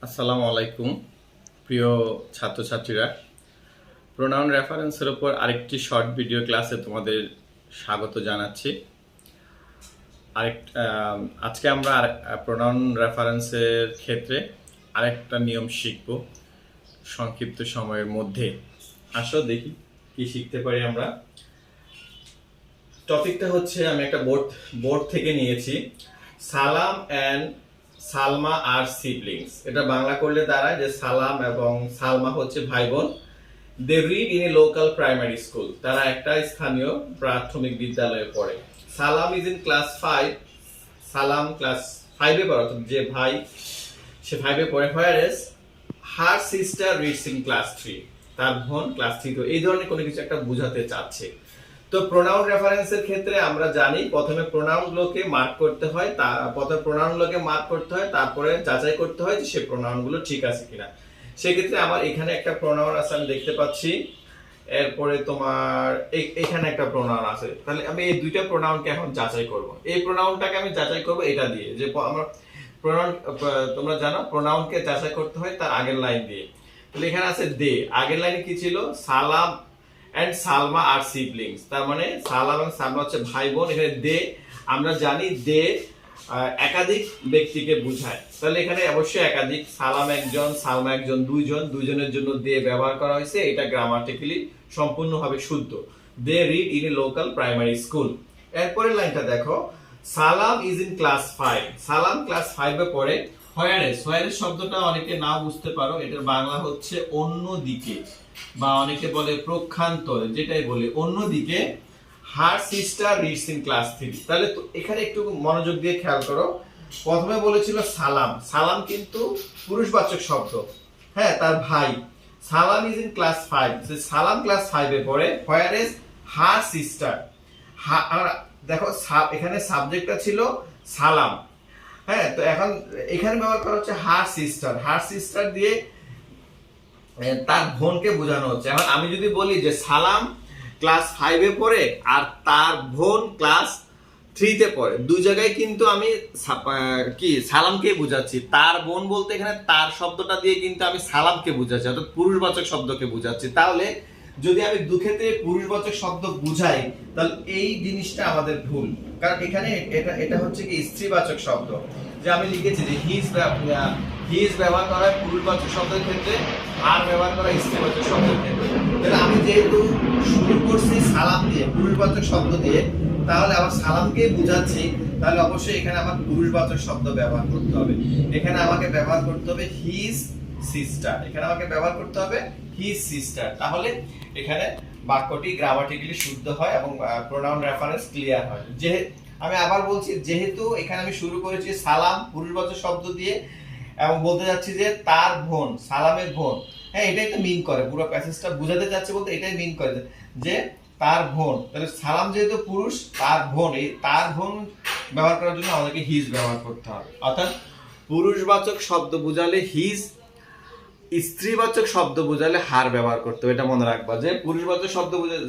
আসসালামু আলাইকুম প্রিয় ছাত্রছাত্রীরা, প্রোনাউন রেফারেন্সের উপর আরেকটি শর্ট ভিডিও ক্লাসে তোমাদের স্বাগত জানাচ্ছি। আজকে আমরা প্রোনাউন রেফারেন্সের ক্ষেত্রে আরেকটা নিয়ম শিখব সংক্ষিপ্ত সময়ের মধ্যে। আসো দেখি কি শিখতে পারি আমরা। টপিকটা হচ্ছে, আমি একটা বোর্ড থেকে নিয়েছি, সালাম অ্যান্ড সালমা আর সিবলিংস। এটা বাংলা করলে দাঁড়ায় যে সালাম এবং সালমা হচ্ছে ভাই বোন। They read in a local primary school, তারা একটা স্থানীয় প্রাথমিক বিদ্যালয়ে পড়ে। সালাম ইজ ইন ক্লাস 5, সালাম ক্লাস 5-এ পড়ে, অর্থাৎ যে ভাই সে 5-এ পড়ে। Whereas her sister reads in class 3, তার বোন ক্লাস 3। এই ধরনের কোনো কিছু একটা বোঝাতে চাচ্ছে। তো প্রোনাউন রেফারেন্সের ক্ষেত্রে আমরা জানি প্রথমে প্রোনাউনগুলোকে মার্ক করতে হয়, তারপরে যাচাই করতে হয় যে সে প্রোনাউনগুলো ঠিক আছে কিনা। সেক্ষেত্রে আমার এখানে একটা প্রোনাউন আছে, আমি দেখতে পাচ্ছি। এরপরে তোমার এখানে একটা প্রোনাউন আছে। তাহলে আমি এই দুইটা প্রোনাউনকে এখন যাচাই করব। এই প্রোনাউনটাকে আমি যাচাই করব এটা দিয়ে, যে আমার প্রোনাউন, তোমরা জানো প্রোনাউনকে যাচাই করতে হয় তার আগের লাইন দিয়ে। তাহলে এখানে আছে দে, আগের লাইনে কি ছিল? সালাম এন্ড সালমা আর সিবলিংস, তার মানে সালাম এবং সালমা হচ্ছে ভাই বোন। এখানে দে, আমরা জানি দে একাধিক ব্যক্তিকে বোঝায়, তাহলে এখানে অবশ্যই একাধিক, সালাম একজন, সালমা একজন, দুইজনের জন্য দে ব্যবহার করা হয়েছে। এটা গ্রামাটিক্যালি সম্পূর্ণভাবে শুদ্ধ। They read in a local primary school. এরপরের লাইনটা দেখো, সালাম ইজ ইন ক্লাস 5, সালাম ক্লাস 5-এ পড়ে। হোয়ারএস শব্দটা অনেকে নাও বুঝতে পারো, এটার বাংলা হচ্ছে অন্যদিকে, বা অনেকে বলে প্রক্ষান্তরে, যেটাই বলে অন্যদিকে। হার সিস্টার রিডস ইন ক্লাস 3, তাহলে এখানে একটু মনোযোগ দিয়ে খেয়াল করো। প্রথমে বলেছিল সালাম, সালাম কিন্তু পুরুষবাচক শব্দ, হ্যাঁ, তার ভাই। সালাম ইজ ইন ক্লাস 5, সালাম ক্লাস 5-এ পড়ে। হোয়ারএস হার সিস্টার, দেখো এখানে সাবজেক্টটা ছিল সালাম, হ্যাঁ, তো এখন এখানে ব্যবহার করা হচ্ছে হার সিস্টার। হার সিস্টার দিয়ে তার বোনকে বোঝানো হচ্ছে। এখন আমি যদি বলি যে সালাম ক্লাস 5-এ পড়ে আর তার বোন ক্লাস 3-তে পড়ে, দুই জায়গায় কিন্তু আমি কি সালামকে বুঝাচ্ছি। তার বোন বলতে এখানে তার শব্দটা দিয়ে কিন্তু আমি সালামকে বুঝাচ্ছি, অর্থাৎ পুরুষবাচক শব্দকে বুঝাচ্ছি। তাহলে যদি আমি দুক্ষেত্রে পুরুষবাচক শব্দ বুঝাই, তাহলে এই জিনিসটা আমাদের ভুল, কারণ এখানে এটা হচ্ছে কি স্ত্রীবাচক শব্দ। যে আমি লিখেছি যে হিজ ব্যবহার করা হয় পুরুষবাচক শব্দের ক্ষেত্রে, আর ব্যবহার করা স্ত্রীবাচক শব্দের ক্ষেত্রে। তাহলে আমি যেহেতু শুরু করছি সালাম দিয়ে, পুরুষবাচক শব্দ দিয়ে, তাহলে আবার সালামকে বুঝাচ্ছি, তাহলে অবশ্যই এখানে আমার পুরুষবাচক শব্দ ব্যবহার করতে হবে। এখানে আমাকে ব্যবহার করতে হবে হিজ সিস্টার, হিজ সিস্টার। তাহলে এখানে বাক্যটি গ্রামাটিক্যালি শুদ্ধ হয় এবং প্রোনাউন রেফারেন্স ক্লিয়ার হয়। যে আমি আবার বলছি, যেহেতু এখানে আমি শুরু করেছি সালাম পুরুষবাচক শব্দ দিয়ে এবং বলতে যাচ্ছি যে তার বোন, সালামের বোন, হ্যাঁ, এটাই তো মিন করে, পুরো প্যাসেজটা বুঝাতে যাচ্ছে বলতে এটাই মিন করে যে তার বোন। তাহলে সালাম যেহেতু পুরুষ, তার বোন, এই তার বোন ব্যবহার করার জন্য আমাদেরকে হিজ ব্যবহার করতে হবে। অর্থাৎ পুরুষবাচক শব্দ বুঝালে হিজ, স্ত্রীবাচক শব্দ বুঝালে হার ব্যবহার করতে হবে। এটা মনে রাখবা যে পুরুষবাচক শব্দ বুঝালে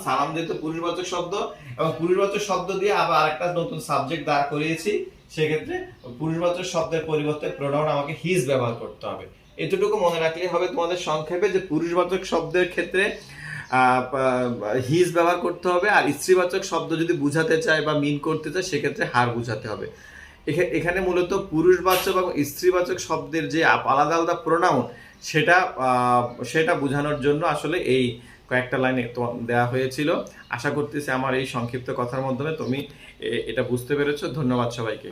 সালাম যেহেতু পুরুষবাচক শব্দ, এবং পুরুষবাচক শব্দ দিয়ে আবার আরেকটা নতুন সাবজেক্ট দাঁড় করিয়েছি, সেক্ষেত্রে পুরুষবাচক শব্দের পরিবর্তে প্রোনাউন আমাকে হিজ ব্যবহার করতে হবে। এতটুকু মনে রাখলে হবে তোমাদের সংক্ষেপে, যে পুরুষবাচক শব্দের ক্ষেত্রে হিজ ব্যবহার করতে হবে, আর স্ত্রীবাচক শব্দ যদি বুঝাতে চায় বা মিন করতে চায় সেক্ষেত্রে হার বুঝাতে হবে। এখানে মূলত পুরুষবাচক এবং স্ত্রীবাচক শব্দের যে আলাদা আলাদা প্রোনাউন, সেটা বোঝানোর জন্য আসলে এই কয়েকটা লাইনে দেওয়া হয়েছিল। আশা করতেছি আমার এই সংক্ষিপ্ত কথার মাধ্যমে তুমি এটা বুঝতে পেরেছো। ধন্যবাদ সবাইকে।